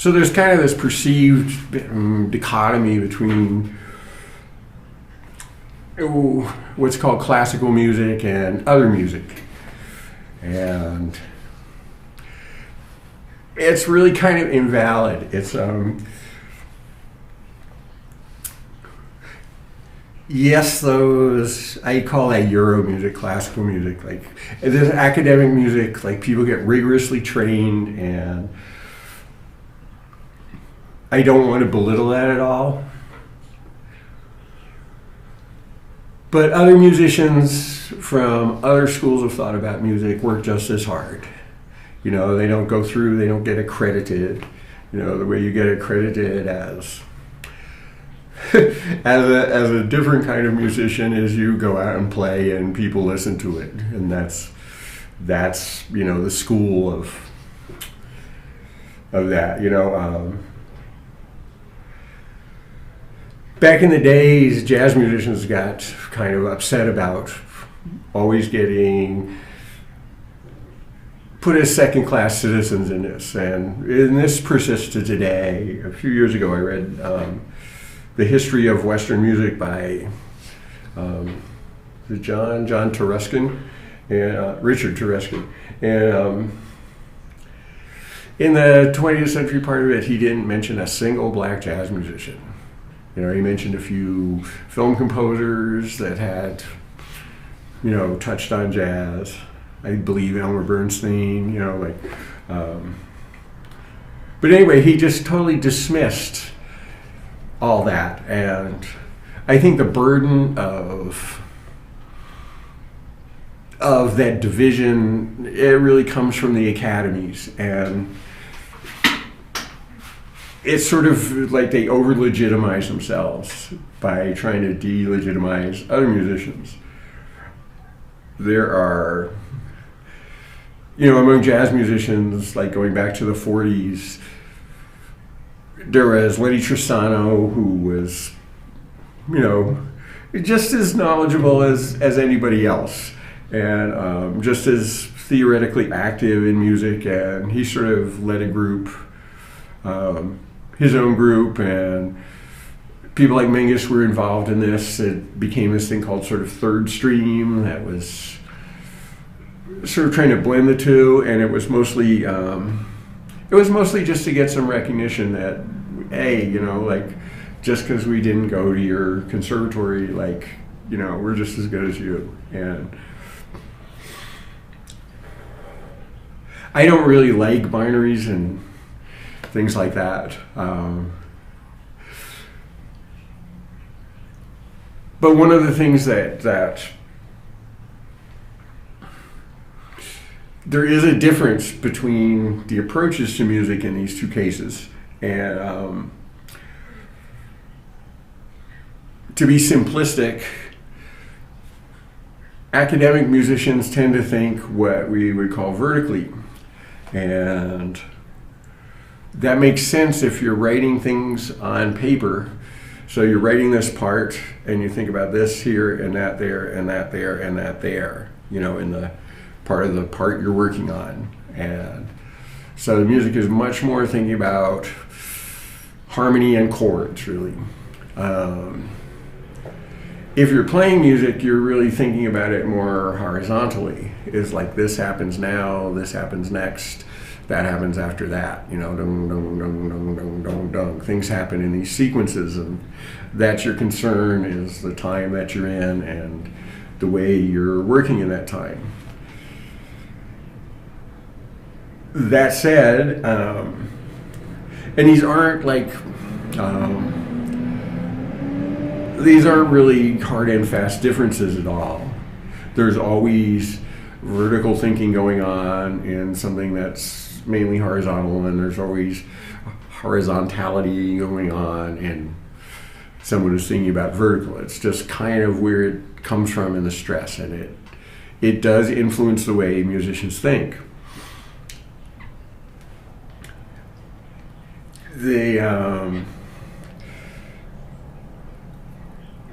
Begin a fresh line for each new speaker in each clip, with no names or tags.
So there's kind of this perceived dichotomy between what's called classical music and other music. And it's really kind of invalid. It's yes, those, I call that Euro music, classical music. Like, this academic music, like, people get rigorously trained, and I don't want to belittle that at all. But other musicians from other schools of thought about music work just as hard. You know, they don't go through, they don't get accredited. You know, the way you get accredited as as a different kind of musician is you go out and play and people listen to it. And that's you know, the school of that, you know. Back in the days, jazz musicians got kind of upset about always getting put as second-class citizens in this, and this persists to today. A few years ago, I read The History of Western Music by John Taruskin and Richard Taruskin, and in the 20th century part of it, he didn't mention a single black jazz musician. You know, he mentioned a few film composers that had, you know, touched on jazz. I believe Elmer Bernstein, you know, like. But anyway, he just totally dismissed all that. And I think the burden of that division, it really comes from the academies. And it's sort of like they over-legitimize themselves by trying to delegitimize other musicians. There are, you know, among jazz musicians, like going back to the 40s, there was Lenny Tristano, who was, you know, just as knowledgeable as anybody else, and just as theoretically active in music, and he sort of led a group, his own group, and people like Mingus were involved in this. It became this thing called sort of third stream that was sort of trying to blend the two, and it was mostly just to get some recognition that, hey, you know, like, just because we didn't go to your conservatory, like, you know, we're just as good as you. And I don't really like binaries and things like that. But one of the things that there is a difference between the approaches to music in these two cases. And to be simplistic, academic musicians tend to think what we would call vertically. And that makes sense if you're writing things on paper. So you're writing this part, and you think about this here, and that there, and that there, and that there, you know, in the part of the part you're working on. And so the music is much more thinking about harmony and chords, really. If you're playing music, you're really thinking about it more horizontally. It's like, this happens now, this happens next, that happens after that, you know, dung, dung, dung, dung, dung, dung, dung. Things happen in these sequences, and that's your concern, is the time that you're in and the way you're working in that time. That said, and these aren't like, these aren't really hard and fast differences at all. There's always vertical thinking going on in something that's mainly horizontal, and there's always horizontality going on in someone who's thinking about vertical. It's just kind of where it comes from in the stress, and it does influence the way musicians think.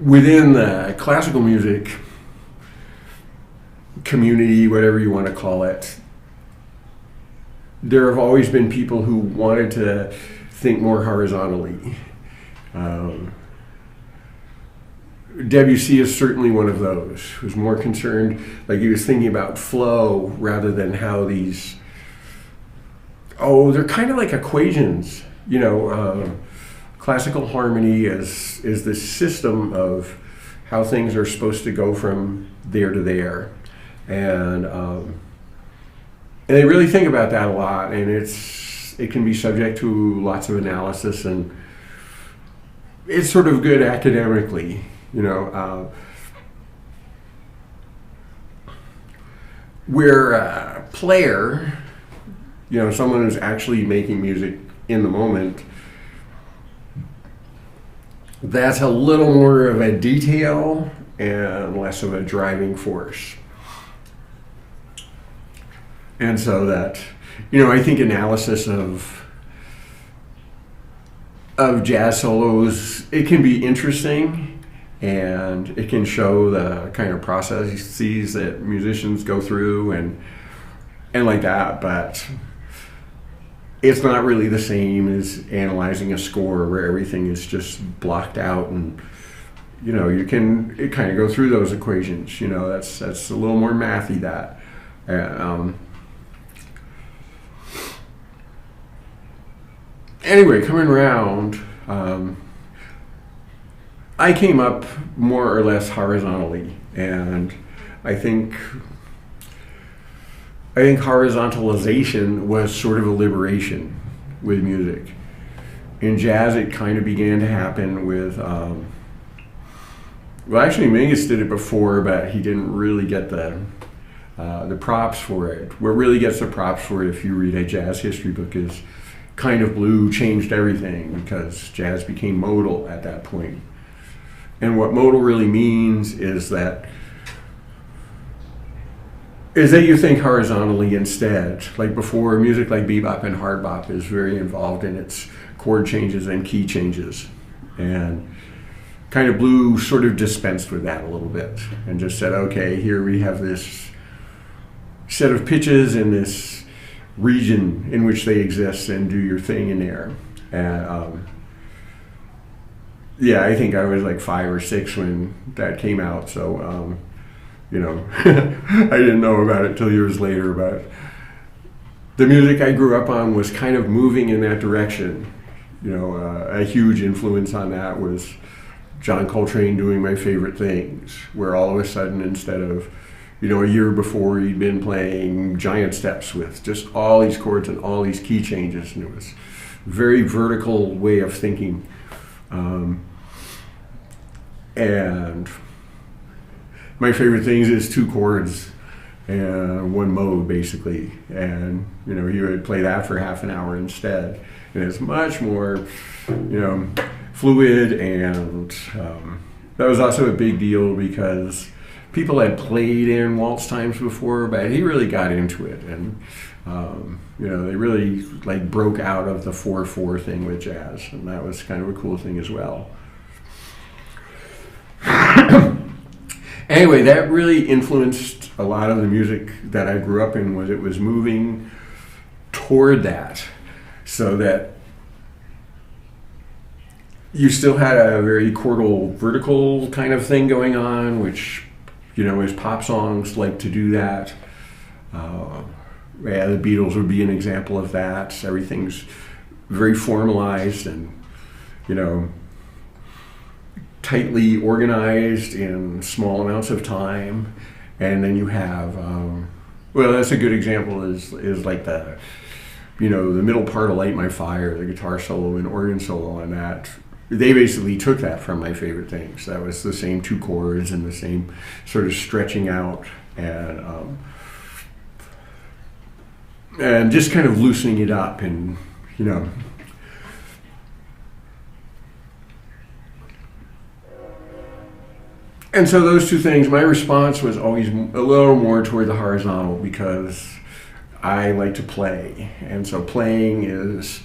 Within the classical music community, whatever you want to call it, there have always been people who wanted to think more horizontally. Debussy is certainly one of those who's more concerned, like he was thinking about flow rather than how these, they're kind of like equations, classical harmony is this system of how things are supposed to go from there to there. And they really think about that a lot, and it can be subject to lots of analysis, and it's sort of good academically. Where a player, someone who's actually making music in the moment, that's a little more of a detail and less of a driving force. And so that, I think analysis of jazz solos, it can be interesting. And it can show the kind of processes that musicians go through and like that, but it's not really the same as analyzing a score where everything is just blocked out, and it kind of go through those equations. That's a little more mathy. That anyway, coming around. I came up more or less horizontally, and I think horizontalization was sort of a liberation with music. In jazz, it kind of began to happen with, actually Mingus did it before, but he didn't really get the props for it. What really gets the props for it, if you read a jazz history book, is Kind of Blue changed everything, because jazz became modal at that point. And what modal really means is that you think horizontally instead. Like before, music like bebop and hard bop is very involved in its chord changes and key changes. And Kind of Blue sort of dispensed with that a little bit and just said, okay, here we have this set of pitches in this region in which they exist, and do your thing in there. And I think I was like 5 or 6 when that came out, so I didn't know about it till years later, but the music I grew up on was kind of moving in that direction. A huge influence on that was John Coltrane doing My Favorite Things, where all of a sudden, instead of a year before, he'd been playing giant steps with just all these chords and all these key changes, and it was a very vertical way of thinking. And My Favorite Things is 2 chords and 1 mode, basically. And, he would play that for half an hour instead. And it's much more, fluid. And that was also a big deal because people had played in waltz times before, but he really got into it. And, they really broke out of the 4/4 thing with jazz. And that was kind of a cool thing as well. Anyway, that really influenced a lot of the music that I grew up in. It was moving toward that, so that you still had a very chordal, vertical kind of thing going on, which, as pop songs like to do that. The Beatles would be an example of that. Everything's very formalized and, tightly organized in small amounts of time. And then you have, that's a good example is like the middle part of Light My Fire, the guitar solo and organ solo on that. They basically took that from My Favorite Things. That was the same 2 chords and the same sort of stretching out and just kind of loosening it up and, And so those 2 things, my response was always a little more toward the horizontal because I like to play. And so playing is,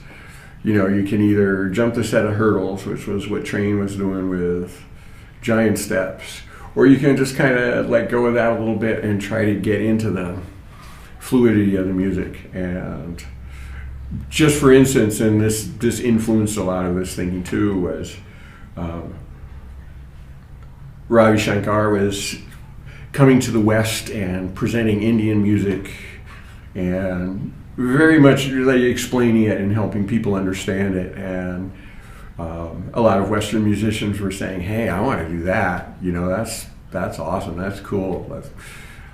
you can either jump the set of hurdles, which was what Train was doing with giant steps, or you can just kind of go with that a little bit and try to get into the fluidity of the music. And just for instance, and this influenced a lot of this thinking too, was Ravi Shankar was coming to the West and presenting Indian music and very much like explaining it and helping people understand it. And a lot of Western musicians were saying, "Hey, I want to do that. You know, that's awesome. That's cool.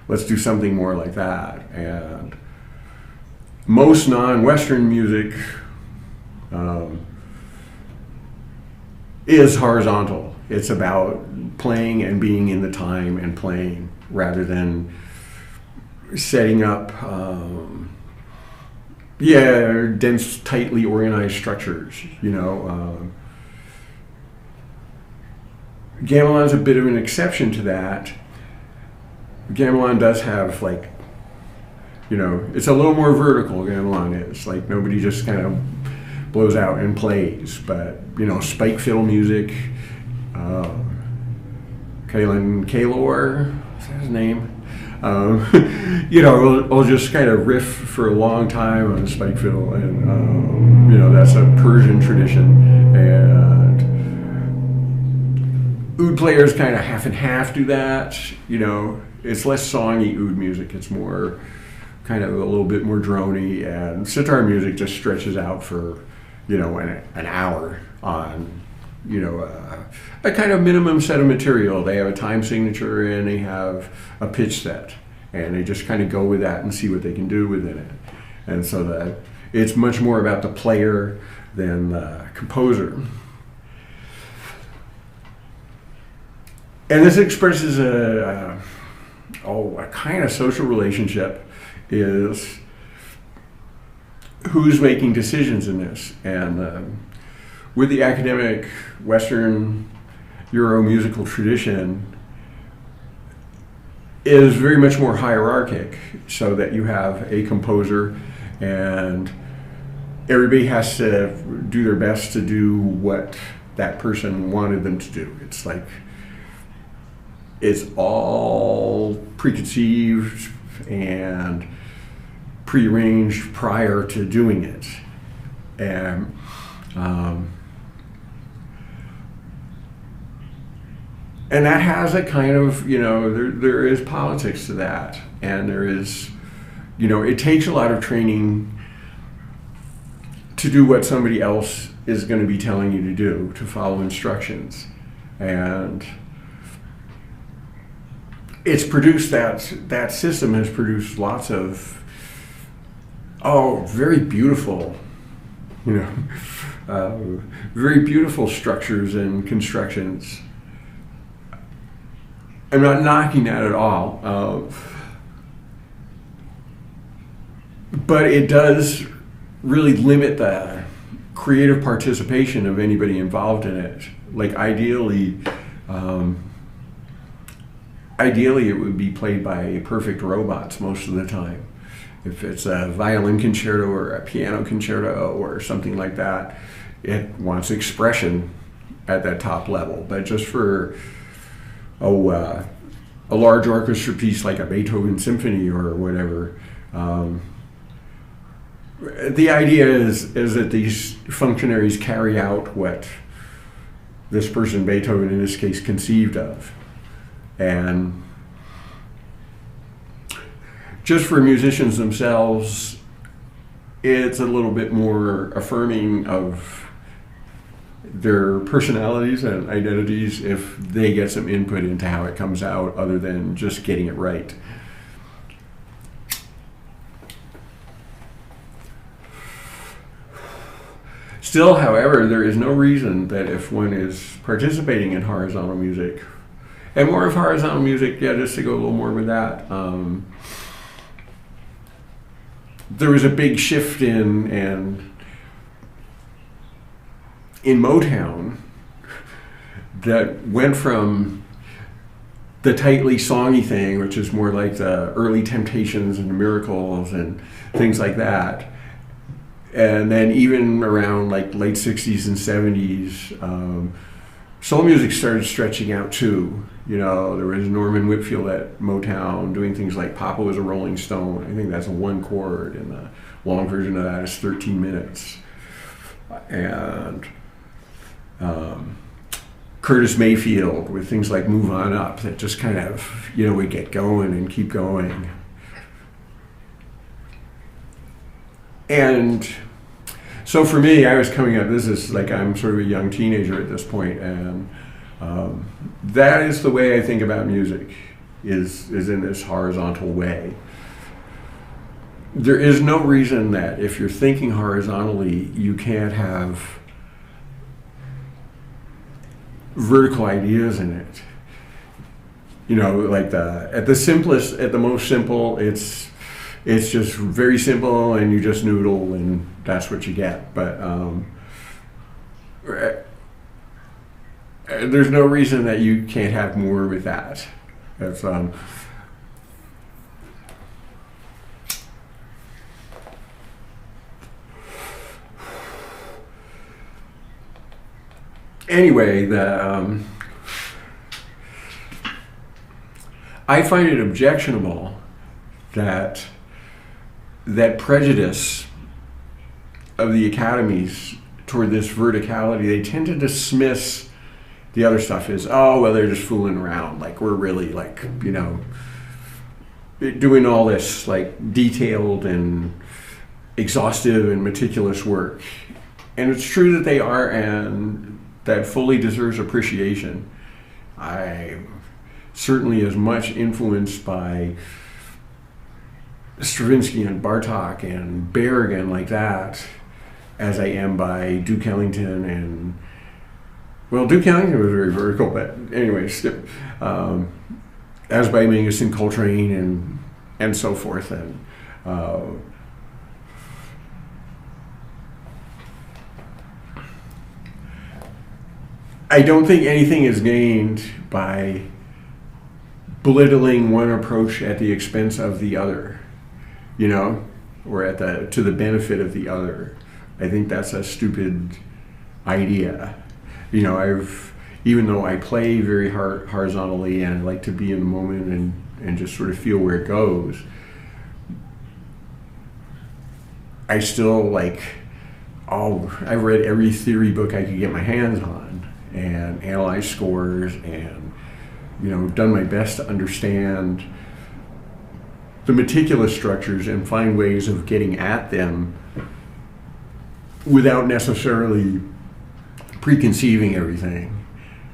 Let's do something more like that." And most non-Western music is horizontal. It's about playing and being in the time and playing rather than setting up dense, tightly organized structures, you know. Gamelan's a bit of an exception to that. Gamelan does have, like, you know, it's a little more vertical, Gamelan is. Like, nobody just kind of blows out and plays. But, you know, spike fill music, Kalen Kaylor, is that his name? You know, we'll just kind of riff for a long time on spike fill, and you know, that's a Persian tradition. And oud players kind of half and half do that. You know, it's less songy oud music; it's more kind of a little bit more droney. And sitar music just stretches out for, you know, an hour on, you know, a kind of minimum set of material. They have a time signature and they have a pitch set, and they just kind of go with that and see what they can do within it. And so that it's much more about the player than the composer. And this expresses a kind of social relationship, is who's making decisions in this. And with the academic Western Euro musical tradition, is very much more hierarchic, so that you have a composer and everybody has to do their best to do what that person wanted them to do. It's like, it's all preconceived and prearranged prior to doing it. And and that has a kind of, you know, there is politics to that. And there is, you know, it takes a lot of training to do what somebody else is going to be telling you to do, to follow instructions. And it's produced that system has produced lots of, very beautiful, you know, very beautiful structures and constructions. I'm not knocking that at all, but it does really limit the creative participation of anybody involved in it. Like, ideally it would be played by perfect robots most of the time. If it's a violin concerto or a piano concerto or something like that, it wants expression at that top level. But just for a large orchestra piece like a Beethoven symphony or whatever, the idea is that these functionaries carry out what this person, Beethoven in this case, conceived of. And just for musicians themselves, it's a little bit more affirming of their personalities and identities if they get some input into how it comes out, other than just getting it right. Still, however, there is no reason that if one is participating in horizontal music, and more of horizontal music, just to go a little more with that, there was a big shift in Motown that went from the tightly songy thing, which is more like the early Temptations and the Miracles and things like that. And then even around like late 60s and 70s, soul music started stretching out too. You know, there was Norman Whitfield at Motown doing things like Papa Was a Rolling Stone. I think that's a one chord, and the long version of that is 13 minutes. And Curtis Mayfield with things like Move On Up that just kind of, we get going and keep going. And so for me, I was coming up, this is like I'm sort of a young teenager at this point, and that is the way I think about music, is in this horizontal way. There is no reason that if you're thinking horizontally, you can't have vertical ideas in it. Like at the most simple, it's just very simple, and you just noodle, and that's what you get. But there's no reason that you can't have more with that. That's anyway, I find it objectionable that prejudice of the academies toward this verticality. They tend to dismiss the other stuff as, oh, well, they're just fooling around. Like, we're really, like, doing all this, like, detailed and exhaustive and meticulous work. And it's true that they are, and that fully deserves appreciation. I'm certainly as much influenced by Stravinsky and Bartók and Berg and like that as I am by Duke Ellington and, well, Duke Ellington was very vertical, but anyway, as by Mingus and Coltrane and so forth. And I don't think anything is gained by belittling one approach at the expense of the other, or to the benefit of the other. I think that's a stupid idea. Even though I play very horizontally and I like to be in the moment and just sort of feel where it goes, I still I've read every theory book I could get my hands on and analyzed scores and done my best to understand the meticulous structures and find ways of getting at them without necessarily preconceiving everything.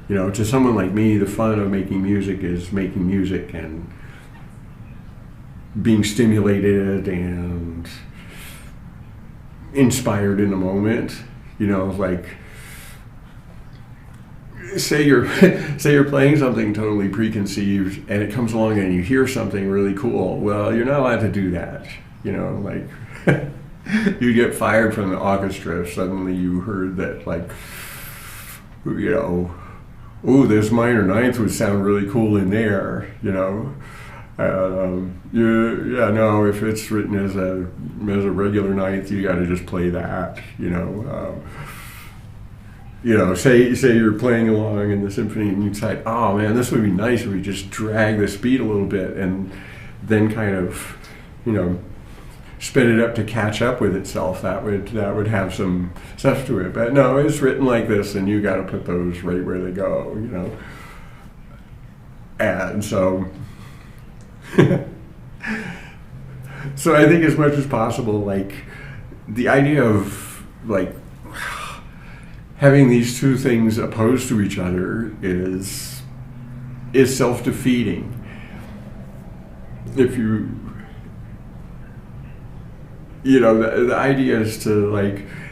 To someone like me, the fun of making music is making music and being stimulated and inspired in the moment. Say you're playing something totally preconceived and it comes along and you hear something really cool. Well, you're not allowed to do that. You get fired from the orchestra if suddenly you heard that, this minor ninth would sound really cool in there. If it's written as a regular ninth, you got to just play that. Say you're playing along in the symphony and you decide, oh man, this would be nice if we just drag this beat a little bit and then kind of, sped it up to catch up with itself. That would have some stuff to it. But no, it's written like this and you got to put those right where they go, And so, so I think as much as possible, the idea of having these two things opposed to each other is self-defeating. If the idea is to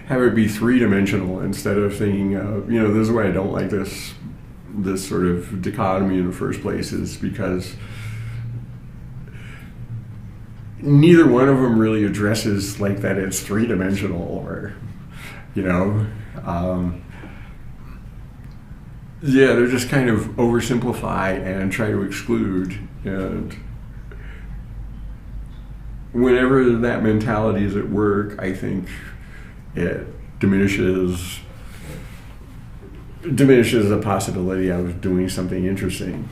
have it be three-dimensional instead of thinking this is why I don't like this sort of dichotomy in the first place, is because neither one of them really addresses that it's three-dimensional, or they're just kind of oversimplify and try to exclude. And whenever that mentality is at work, I think it diminishes the possibility of doing something interesting.